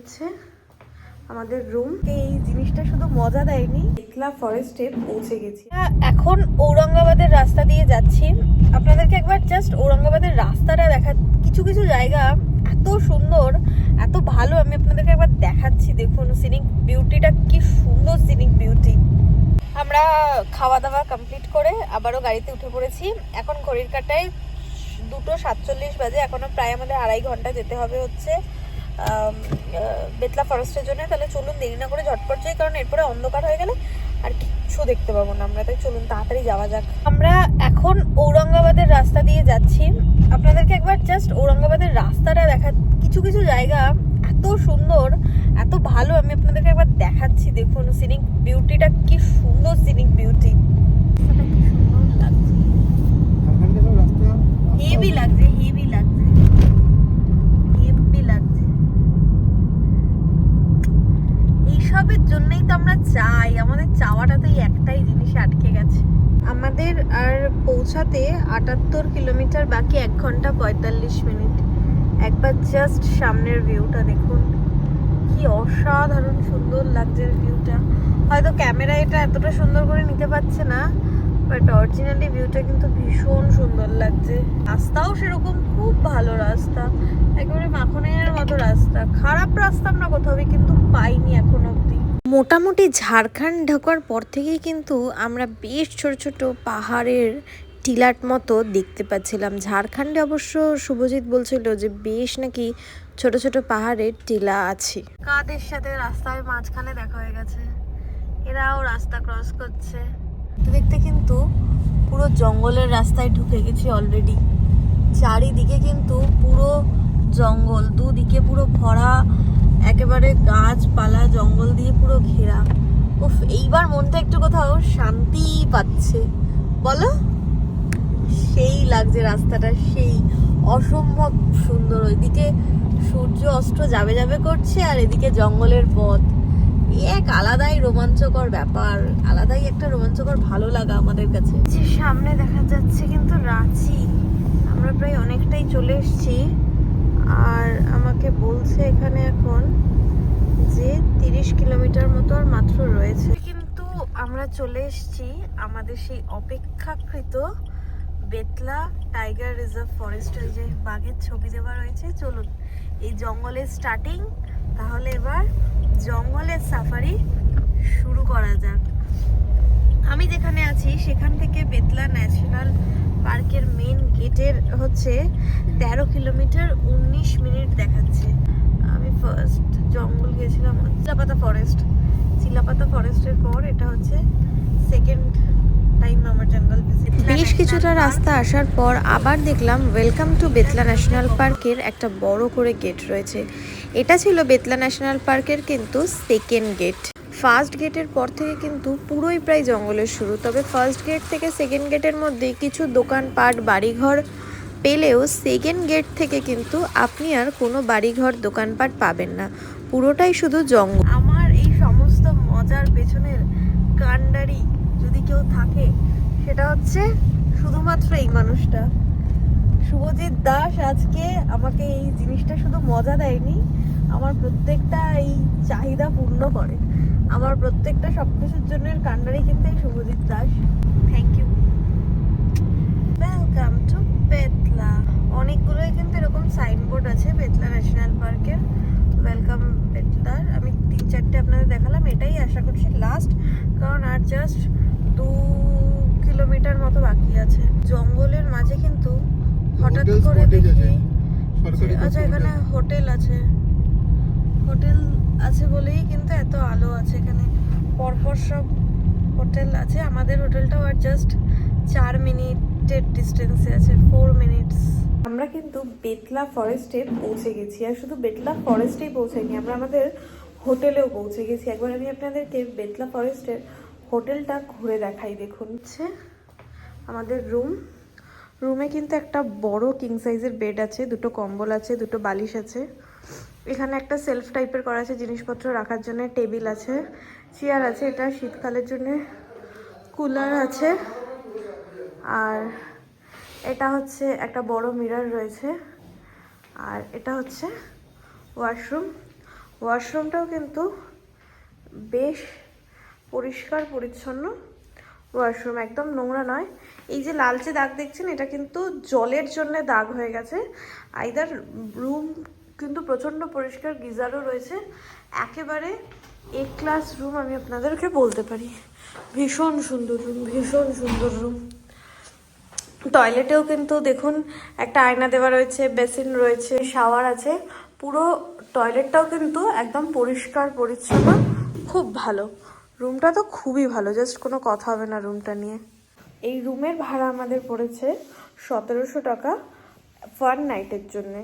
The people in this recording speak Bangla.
হচ্ছে আমাদের রুম। এই জিনিসটা শুধু মজা দেয়নি, বেতলা ফরেস্টে পৌঁছে গেছি। এখন ঔরঙ্গাবাদের রাস্তা দিয়ে যাচ্ছি। আপনাদেরকে একবার জাস্ট ঔরঙ্গাবাদের রাস্তাটা দেখা, কিছু কিছু জায়গা এত সুন্দর, এত ভালো, আমি আপনাদেরকে একবার দেখাচ্ছি। দেখুন সিনিক বিউটিটা, কি সুন্দর সিনিক বিউটি। আমরা খাওয়া দাওয়া কমপ্লিট করে আবারও গাড়িতে উঠে পড়েছি। এখন ঘড়ির কাঁটায় 2:47 বাজে। এখনো প্রায় আমাদের 2.5 ঘন্টা যেতে হবে হচ্ছে বেতলা ফরেস্টের জন্য। তাহলে চলুন দেরি না করে ঝটপট যাই, কারণ এরপরে অন্ধকার হয়ে গেলে আর কিচ্ছু দেখতে পাবো না আমরা। তাই চলুন তাড়াতাড়ি যাওয়া যাক। আমরা এখন ঔরঙ্গাবাদের রাস্তা দিয়ে যাচ্ছি। আপনাদেরকে একবার জাস্ট ঔরঙ্গাবাদের রাস্তাটা দেখা, কিছু কিছু জায়গা এত সুন্দর, এত ভালো, আমি আপনাদেরকে একবার দেখাচ্ছি। দেখুন সিনিক বিউটিটা, কি সুন্দর সিনিক বিউটি। কি সুন্দর লাগছে, হেভি লাগছে, হেভি লাগছে, হেভি লাগছে। এইসবের জন্যই তো আমরা চাই, আমাদের চাওয়াটা তো একটাই জিনিসে আটকে গেছে। আমাদের আর পৌঁছাতে 78 কিলোমিটার বাকি, 1 ঘন্টা 45 মিনিট। একবার জাস্ট সামনের ভিউটা দেখুন, কি অসাধারণ সুন্দর লাগছে ভিউটা। হয়তো ক্যামেরা এটা এতটা সুন্দর করে নিতে পারছে না, বাট অরিজিনালি ভিউটা কিন্তু ভীষণ সুন্দর লাগছে। রাস্তাও সেরকম খুব ভালো রাস্তা, একেবারে মাখনের মতো রাস্তা। খারাপ রাস্তা আমরা কোথাও কিন্তু পাইনি এখন অবধি। মোটামুটি ঝাড়খণ্ড ঢোকার পর থেকেই কিন্তু আমরা বেশ ছোট ছোট পাহাড়ের টিলাট মতো দেখতে পাচ্ছিলাম। ঝাড়খণ্ডে অবশ্য শুভজিৎ বলছিল যে বেশ নাকি ছোট ছোট পাহাড়ের টিলা আছে। কাদের সাথে রাস্তার মাঝখানে দেখা হয়ে গেছে, এরাও রাস্তা ক্রস করছে। দেখতে কিন্তু পুরো জঙ্গলের রাস্তায় ঢুকে গেছি অলরেডি। চারিদিকে কিন্তু পুরো জঙ্গল, দুদিকে পুরো ভরা, একেবারে গাছপালা জঙ্গল দিয়ে পুরো ঘেরা। উফ, এইবার মনটা একটু কোথাও শান্তি পাচ্ছে, বলো? সেই লাগছে রাস্তাটা, সেই অসম্ভব সুন্দর। ওইদিকে সূর্য অস্ত যাবে যাবে করছে, আর এদিকে জঙ্গলের পথ। এক আলাদাই রোমাঞ্চকর ব্যাপার, আলাদাই একটা রোমাঞ্চকর ভালো লাগা আমাদের কাছে। সামনে দেখা যাচ্ছে কিন্তু রাঁচি। আমরা প্রায় অনেকটাই চলে এসেছি, আর আমাকে বলছে এখানে এখন যে 30 কিলোমিটার মতো আর মাত্র রয়েছে। কিন্তু আমরা চলে এসেছি আমাদের সেই অপেক্ষাকৃত বেতলা টাইগার রিজার্ভ ফরেস্ট। ওই যে বাঘের ছবি দেওয়া রয়েছে। চলুন, এই জঙ্গলের স্টার্টিং, তাহলে এবার জঙ্গলের সাফারি শুরু করা যাক। আমি যেখানে আছি সেখান থেকে বেতলা ন্যাশনাল পার্কের মেন গেটের হচ্ছে 13 কিলোমিটার 19 মিনিট দেখাচ্ছে। আমি ফার্স্ট জঙ্গল গেছিলাম চিলাপাতা ফরেস্ট। চিলাপাতা ফরেস্টের পর এটা হচ্ছে সেকেন্ড টাইম আমার জঙ্গল ভিজিট। বেশ কিছুটা রাস্তা আসার পর আবার দেখলাম ওয়েলকাম টু বেতলা ন্যাশনাল পার্কের একটা বড় করে গেট রয়েছে। এটা ছিল বেতলা ন্যাশনাল পার্কের কিন্তু সেকেন্ড গেট। ফার্স্ট গেটের পর থেকে কিন্তু পুরোই প্রায় জঙ্গলের শুরু। তবে ফার্স্ট গেট থেকে সেকেন্ড গেটের মধ্যে কিছু দোকানপাট বাড়িঘর পেলেও সেকেন্ড গেট থেকে কিন্তু আপনি আর কোনো বাড়িঘর দোকানপাট পাবেন না, পুরোটাই শুধু জঙ্গল। আমার এই সমস্ত মজার পেছনের কাণ্ডারি যদি কেউ থাকে, সেটা হচ্ছে শুধুমাত্র এই মানুষটা, শুভজিৎ দাস। আজকে আমাকে এই জিনিসটা শুধু মজা দেয়নি, আমার প্রত্যেকটা এই চাহিদা পূর্ণ করে। আমার প্রত্যেকটা সবকিছুর জন্য কাণ্ডারি কিন্তু এই Subhajit Das. Thank you. Welcome to Betla. অনেকগুলোই কিন্তু এরকম সাইনবোর্ড আছে বেতলা ন্যাশনাল পার্কের, ওয়েলকাম বেতলার। আমি 3-4টে আপনাদের দেখালাম, এটাই আশা করছি লাস্ট, কারণ আর জাস্ট 2 কিলোমিটার মতো বাকি আছে। জঙ্গলের মাঝে কিন্তু হঠাৎ করে দেখি, আচ্ছা এখানে হোটেল আছে, হোটেল আছে বলেই কিন্তু এত আলো আছে এখানে। পরপর সব হোটেল আছে। আমাদের হোটেলটাও আর জাস্ট 4 মিনিটের ডিস্টেন্সে আছে, 4 মিনিটস। আমরা কিন্তু বেতলা ফরেস্টে পৌঁছে গেছি, আর শুধু বেতলা ফরেস্টেই পৌঁছাইনি, আমরা আমাদের হোটেলেও পৌঁছে গেছি। একবার আমি আপনাদেরকে বেতলা ফরেস্টের হোটেলটা ঘুরে দেখাই। দেখুন, হচ্ছে আমাদের রুমে কিন্তু একটা বড় কিং সাইজের বেড আছে, 2টো কম্বল আছে, 2টো বালিশ আছে। এখানে একটা সেলফ টাইপের করা আছে জিনিসপত্র রাখার জন্য, টেবিল আছে, চেয়ার আছে। এটা শীতকালের জন্য কুলার আছে। আর এটা হচ্ছে একটা বড় মিরর রয়েছে। আর এটা হচ্ছে ওয়াশরুম। ওয়াশরুমটাও কিন্তু বেশ পরিষ্কার পরিচ্ছন্ন ওয়াশরুম, একদম নোংরা নয়। এই যে লালচে দাগ দেখছেন, এটা কিন্তু জলের জন্য দাগ হয়ে গেছে। আইদার রুম কিন্তু প্রচণ্ড পরিষ্কার, গিজারও রয়েছে, একেবারে এ ক্লাস রুম আমি আপনাদেরকে বলতে পারি। ভীষণ সুন্দর রুম, ভীষণ সুন্দর রুম। টয়লেটেও কিন্তু দেখুন একটা আয়না দেওয়া রয়েছে, বেসিন রয়েছে, শাওয়ার আছে। পুরো টয়লেটটাও কিন্তু একদম পরিষ্কার পরিচ্ছন্ন, খুব ভালো। রুমটা তো খুবই ভালো, জাস্ট কোনো কথা হবে না রুমটা নিয়ে। এই রুমের ভাড়া আমাদের পড়েছে 1700 টাকা পার নাইটের জন্যে।